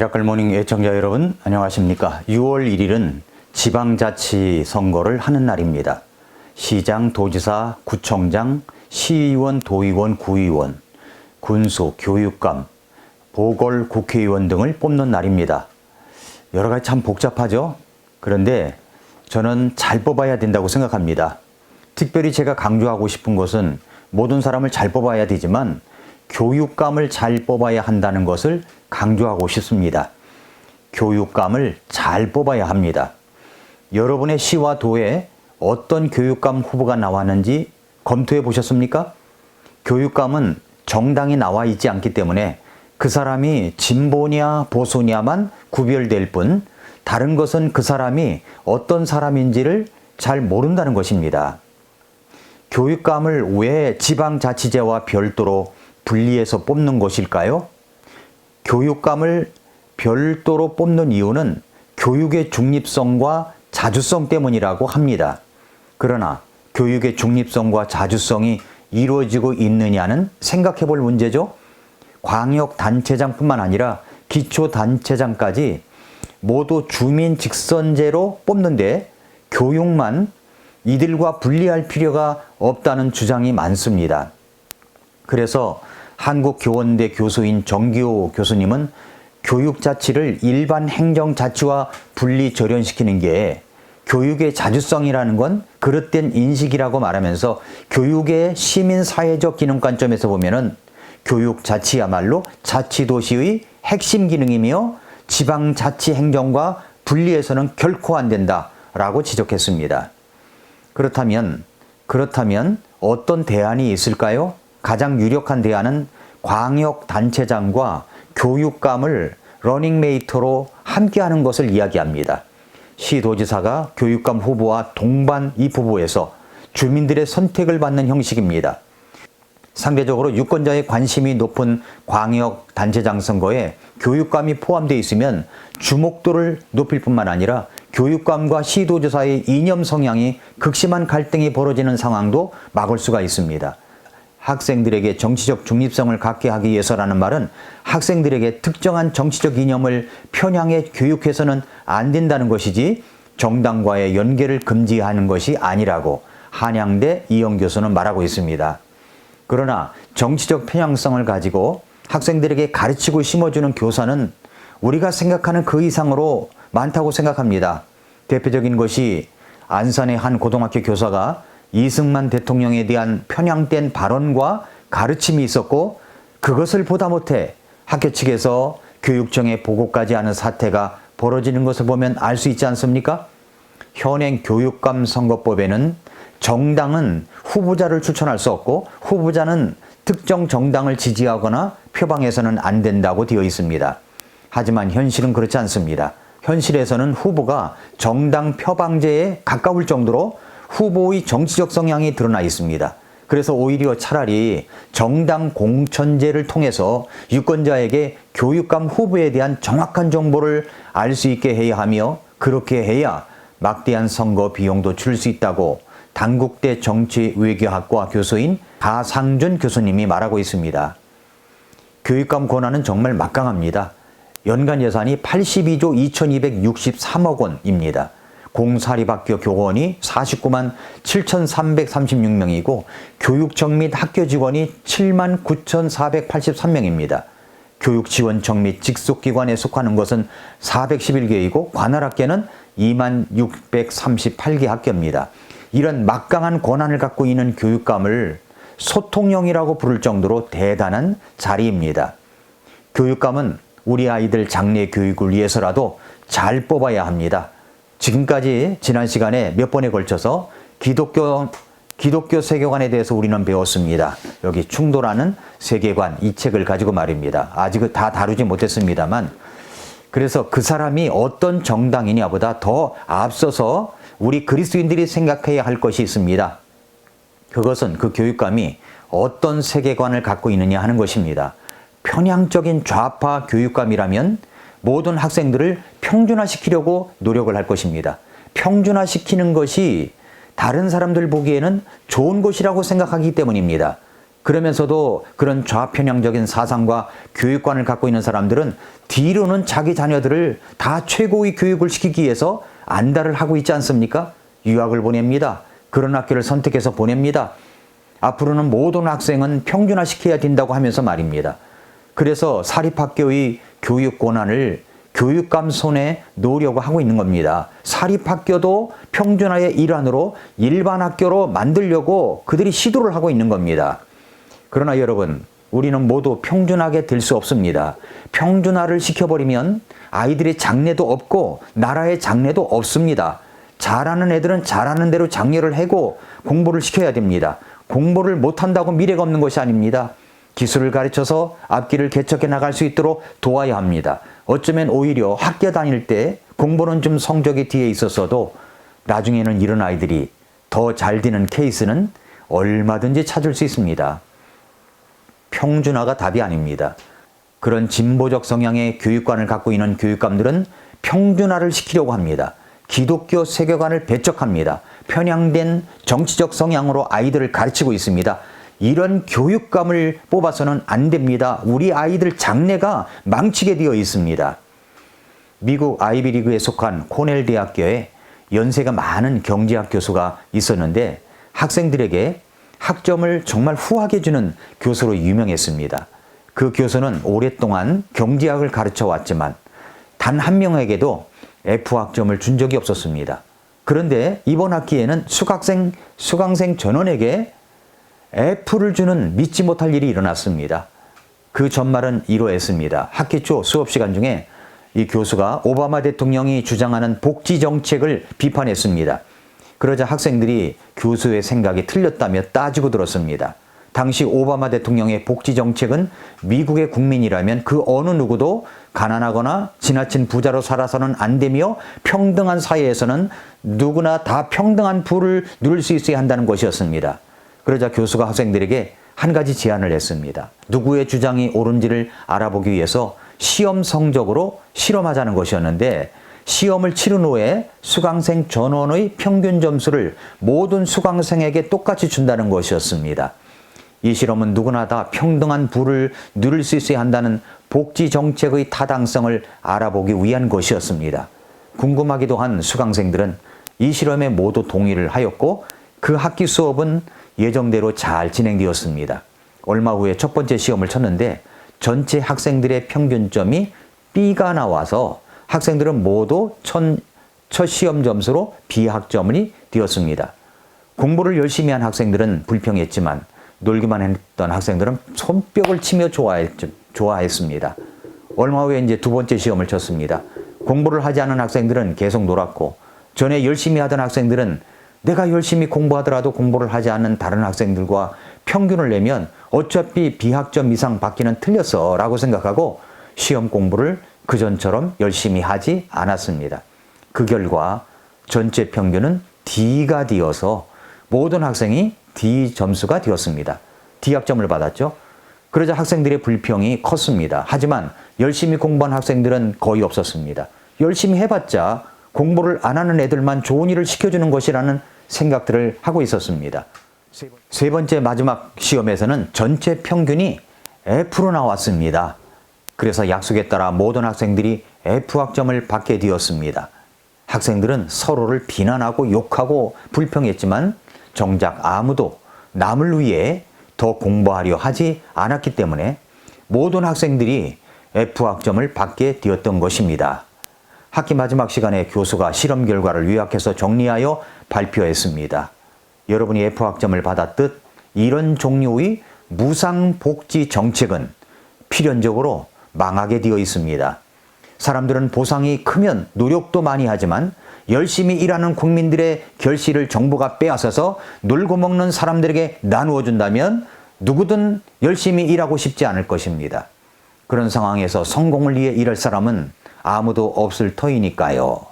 미라클 모닝 애청자 여러분 안녕하십니까. 6월 1일은 지방자치 선거를 하는 날입니다. 시장, 도지사, 구청장, 시의원, 도의원, 구의원, 군수, 교육감, 보궐, 국회의원 등을 뽑는 날입니다. 여러 가지 참 복잡하죠. 그런데 저는 잘 뽑아야 된다고 생각합니다. 특별히 제가 강조하고 싶은 것은 모든 사람을 잘 뽑아야 되지만 교육감을 잘 뽑아야 한다는 것을 강조하고 싶습니다. 교육감을 잘 뽑아야 합니다. 여러분의 시와 도에 어떤 교육감 후보가 나왔는지 검토해 보셨습니까? 교육감은 정당이 나와 있지 않기 때문에 그 사람이 진보냐 보수냐만 구별될 뿐 다른 것은 그 사람이 어떤 사람인지를 잘 모른다는 것입니다. 교육감을 왜 지방자치제와 별도로 분리해서 뽑는 것일까요? 교육감을 별도로 뽑는 이유는 교육의 중립성과 자주성 때문이라고 합니다. 그러나 교육의 중립성과 자주성이 이루어지고 있느냐는 생각해 볼 문제죠. 광역단체장뿐만 아니라 기초단체장까지 모두 주민 직선제로 뽑는데 교육만 이들과 분리할 필요가 없다는 주장이 많습니다. 그래서 한국교원대 교수인 정기호 교수님은 교육자치를 일반 행정자치와 분리 절연시키는 게 교육의 자주성이라는 건 그릇된 인식이라고 말하면서 교육의 시민사회적 기능 관점에서 보면은 교육자치야말로 자치도시의 핵심 기능이며 지방자치행정과 분리해서는 결코 안 된다라고 지적했습니다. 그렇다면 어떤 대안이 있을까요? 가장 유력한 대안은 광역단체장과 교육감을 러닝메이트로 함께하는 것을 이야기합니다. 시도지사가 교육감 후보와 동반 입후보에서 주민들의 선택을 받는 형식입니다. 상대적으로 유권자의 관심이 높은 광역단체장 선거에 교육감이 포함되어 있으면 주목도를 높일 뿐만 아니라 교육감과 시도지사의 이념 성향이 극심한 갈등이 벌어지는 상황도 막을 수가 있습니다. 학생들에게 정치적 중립성을 갖게 하기 위해서라는 말은 학생들에게 특정한 정치적 이념을 편향해 교육해서는 안 된다는 것이지 정당과의 연계를 금지하는 것이 아니라고 한양대 이영 교수는 말하고 있습니다. 그러나 정치적 편향성을 가지고 학생들에게 가르치고 심어주는 교사는 우리가 생각하는 그 이상으로 많다고 생각합니다. 대표적인 것이 안산의 한 고등학교 교사가 이승만 대통령에 대한 편향된 발언과 가르침이 있었고 그것을 보다 못해 학교 측에서 교육청에 보고까지 하는 사태가 벌어지는 것을 보면 알 수 있지 않습니까? 현행 교육감 선거법에는 정당은 후보자를 추천할 수 없고 후보자는 특정 정당을 지지하거나 표방해서는 안 된다고 되어 있습니다. 하지만 현실은 그렇지 않습니다. 현실에서는 후보가 정당 표방제에 가까울 정도로 후보의 정치적 성향이 드러나 있습니다. 그래서 오히려 차라리 정당 공천제를 통해서 유권자에게 교육감 후보에 대한 정확한 정보를 알 수 있게 해야 하며 그렇게 해야 막대한 선거 비용도 줄 수 있다고 단국대 정치외교학과 교수인 가상준 교수님이 말하고 있습니다. 교육감 권한은 정말 막강합니다. 연간 예산이 82조 2263억 원입니다. 공사립학교 교원이 49만 7,336명이고 교육청 및 학교 직원이 7만 9,483명입니다. 교육지원청 및 직속기관에 속하는 것은 411개이고 관할학계는 2만 638개 학교입니다. 이런 막강한 권한을 갖고 있는 교육감을 소통령이라고 부를 정도로 대단한 자리입니다. 교육감은 우리 아이들 장래 교육을 위해서라도 잘 뽑아야 합니다. 지금까지 지난 시간에 몇 번에 걸쳐서 기독교 세계관에 대해서 우리는 배웠습니다. 여기 충돌하는 세계관 이 책을 가지고 말입니다. 아직 다 다루지 못했습니다만 그래서 그 사람이 어떤 정당이냐보다 더 앞서서 우리 그리스도인들이 생각해야 할 것이 있습니다. 그것은 그 교육감이 어떤 세계관을 갖고 있느냐 하는 것입니다. 편향적인 좌파 교육감이라면 모든 학생들을 평준화시키려고 노력을 할 것입니다. 평준화시키는 것이 다른 사람들 보기에는 좋은 것이라고 생각하기 때문입니다. 그러면서도 그런 좌편향적인 사상과 교육관을 갖고 있는 사람들은 뒤로는 자기 자녀들을 다 최고의 교육을 시키기 위해서 안달을 하고 있지 않습니까? 유학을 보냅니다. 그런 학교를 선택해서 보냅니다. 앞으로는 모든 학생은 평준화시켜야 된다고 하면서 말입니다. 그래서 사립학교의 교육 권한을 교육감 손에 놓으려고 하고 있는 겁니다. 사립학교도 평준화의 일환으로 일반 학교로 만들려고 그들이 시도를 하고 있는 겁니다. 그러나 여러분, 우리는 모두 평준하게 될 수 없습니다. 평준화를 시켜버리면 아이들의 장래도 없고 나라의 장래도 없습니다. 잘하는 애들은 잘하는 대로 장려를 하고 공부를 시켜야 됩니다. 공부를 못한다고 미래가 없는 것이 아닙니다. 기술을 가르쳐서 앞길을 개척해 나갈 수 있도록 도와야 합니다. 어쩌면 오히려 학교 다닐 때 공부는 좀 성적이 뒤에 있었어도 나중에는 이런 아이들이 더 잘 되는 케이스는 얼마든지 찾을 수 있습니다. 평준화가 답이 아닙니다. 그런 진보적 성향의 교육관을 갖고 있는 교육감들은 평준화를 시키려고 합니다. 기독교 세계관을 배척합니다. 편향된 정치적 성향으로 아이들을 가르치고 있습니다. 이런 교육감을 뽑아서는 안 됩니다. 우리 아이들 장래가 망치게 되어 있습니다. 미국 아이비리그에 속한 코넬 대학교에 연세가 많은 경제학 교수가 있었는데 학생들에게 학점을 정말 후하게 주는 교수로 유명했습니다. 그 교수는 오랫동안 경제학을 가르쳐 왔지만 단 한 명에게도 F학점을 준 적이 없었습니다. 그런데 이번 학기에는 수강생 전원에게 F를 주는 믿지 못할 일이 일어났습니다. 그 전말은 이러했습니다. 학기 초 수업 시간 중에 이 교수가 오바마 대통령이 주장하는 복지 정책을 비판했습니다. 그러자 학생들이 교수의 생각이 틀렸다며 따지고 들었습니다. 당시 오바마 대통령의 복지 정책은 미국의 국민이라면 그 어느 누구도 가난하거나 지나친 부자로 살아서는 안 되며 평등한 사회에서는 누구나 다 평등한 부를 누릴 수 있어야 한다는 것이었습니다. 그러자 교수가 학생들에게 한 가지 제안을 했습니다. 누구의 주장이 옳은지를 알아보기 위해서 시험 성적으로 실험하자는 것이었는데 시험을 치른 후에 수강생 전원의 평균 점수를 모든 수강생에게 똑같이 준다는 것이었습니다. 이 실험은 누구나 다 평등한 부를 누릴 수 있어야 한다는 복지 정책의 타당성을 알아보기 위한 것이었습니다. 궁금하기도 한 수강생들은 이 실험에 모두 동의를 하였고 그 학기 수업은 예정대로 잘 진행되었습니다. 얼마 후에 첫 번째 시험을 쳤는데 전체 학생들의 평균점이 B가 나와서 학생들은 모두 첫 시험 점수로 B학점이 되었습니다. 공부를 열심히 한 학생들은 불평했지만 놀기만 했던 학생들은 손뼉을 치며 좋아했습니다. 얼마 후에 이제 두 번째 시험을 쳤습니다. 공부를 하지 않은 학생들은 계속 놀았고 전에 열심히 하던 학생들은 내가 열심히 공부하더라도 공부를 하지 않는 다른 학생들과 평균을 내면 어차피 B학점 이상 받기는 틀렸어 라고 생각하고 시험 공부를 그전처럼 열심히 하지 않았습니다. 그 결과 전체 평균은 D가 되어서 모든 학생이 D 점수가 되었습니다. D학점을 받았죠. 그러자 학생들의 불평이 컸습니다. 하지만 열심히 공부한 학생들은 거의 없었습니다. 열심히 해봤자 공부를 안 하는 애들만 좋은 일을 시켜주는 것이라는 생각들을 하고 있었습니다. 세 번째 마지막 시험에서는 전체 평균이 F로 나왔습니다. 그래서 약속에 따라 모든 학생들이 F학점을 받게 되었습니다. 학생들은 서로를 비난하고 욕하고 불평했지만 정작 아무도 남을 위해 더 공부하려 하지 않았기 때문에 모든 학생들이 F학점을 받게 되었던 것입니다. 학기 마지막 시간에 교수가 실험 결과를 요약해서 정리하여 발표했습니다. 여러분이 F학점을 받았듯 이런 종류의 무상복지 정책은 필연적으로 망하게 되어 있습니다. 사람들은 보상이 크면 노력도 많이 하지만 열심히 일하는 국민들의 결실을 정부가 빼앗아서 놀고 먹는 사람들에게 나누어 준다면 누구든 열심히 일하고 싶지 않을 것입니다. 그런 상황에서 성공을 위해 일할 사람은 아무도 없을 터이니까요.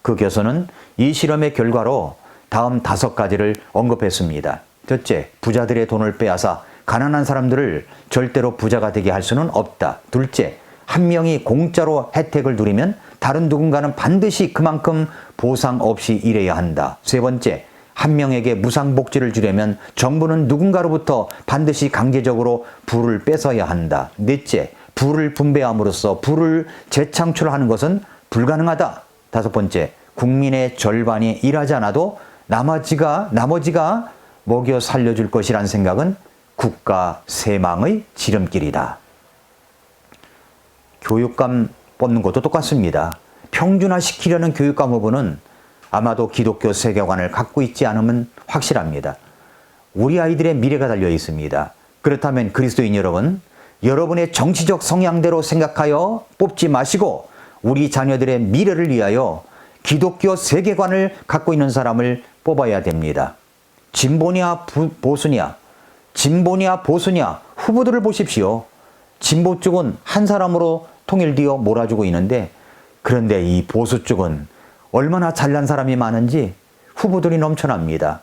그 교수는 이 실험의 결과로 다음 5가지를 언급했습니다. 첫째, 부자들의 돈을 빼앗아 가난한 사람들을 절대로 부자가 되게 할 수는 없다. 둘째, 한 명이 공짜로 혜택을 누리면 다른 누군가는 반드시 그만큼 보상 없이 일해야 한다. 세 번째, 한 명에게 무상복지를 주려면 정부는 누군가로부터 반드시 강제적으로 부를 뺏어야 한다. 넷째, 부를 분배함으로써 부를 재창출하는 것은 불가능하다. 다섯 번째, 국민의 절반이 일하지 않아도 나머지가 먹여 살려줄 것이란 생각은 국가 세망의 지름길이다. 교육감 뽑는 것도 똑같습니다. 평준화시키려는 교육감 후보는 아마도 기독교 세계관을 갖고 있지 않으면 확실합니다. 우리 아이들의 미래가 달려 있습니다. 그렇다면 그리스도인 여러분, 여러분의 정치적 성향대로 생각하여 뽑지 마시고 우리 자녀들의 미래를 위하여 기독교 세계관을 갖고 있는 사람을 뽑아야 됩니다. 진보냐 보수냐, 진보냐 보수냐 후보들을 보십시오. 진보 쪽은 한 사람으로 통일되어 몰아주고 있는데, 그런데 이 보수 쪽은 얼마나 잘난 사람이 많은지 후보들이 넘쳐납니다.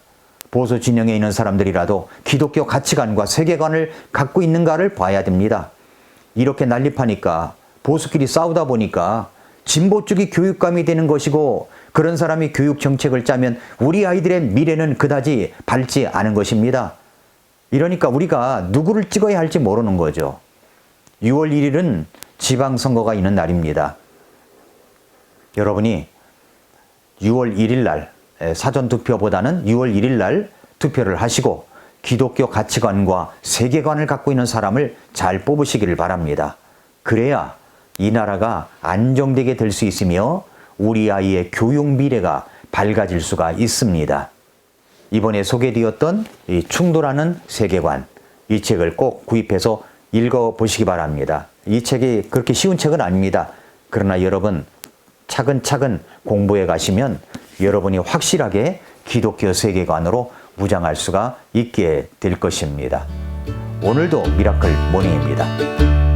보수 진영에 있는 사람들이라도 기독교 가치관과 세계관을 갖고 있는가를 봐야 됩니다. 이렇게 난립하니까 보수끼리 싸우다 보니까 진보 쪽이 교육감이 되는 것이고, 그런 사람이 교육 정책을 짜면 우리 아이들의 미래는 그다지 밝지 않은 것입니다. 이러니까 우리가 누구를 찍어야 할지 모르는 거죠. 6월 1일은 지방선거가 있는 날입니다. 여러분이 6월 1일 날 사전투표보다는 6월 1일 날 투표를 하시고 기독교 가치관과 세계관을 갖고 있는 사람을 잘 뽑으시기를 바랍니다. 그래야 이 나라가 안정되게 될 수 있으며 우리 아이의 교육 미래가 밝아질 수가 있습니다. 이번에 소개되었던 이 충돌하는 세계관, 이 책을 꼭 구입해서 읽어보시기 바랍니다. 이 책이 그렇게 쉬운 책은 아닙니다. 그러나 여러분 차근차근 공부해 가시면 여러분이 확실하게 기독교 세계관으로 무장할 수가 있게 될 것입니다. 오늘도 미라클 모닝입니다.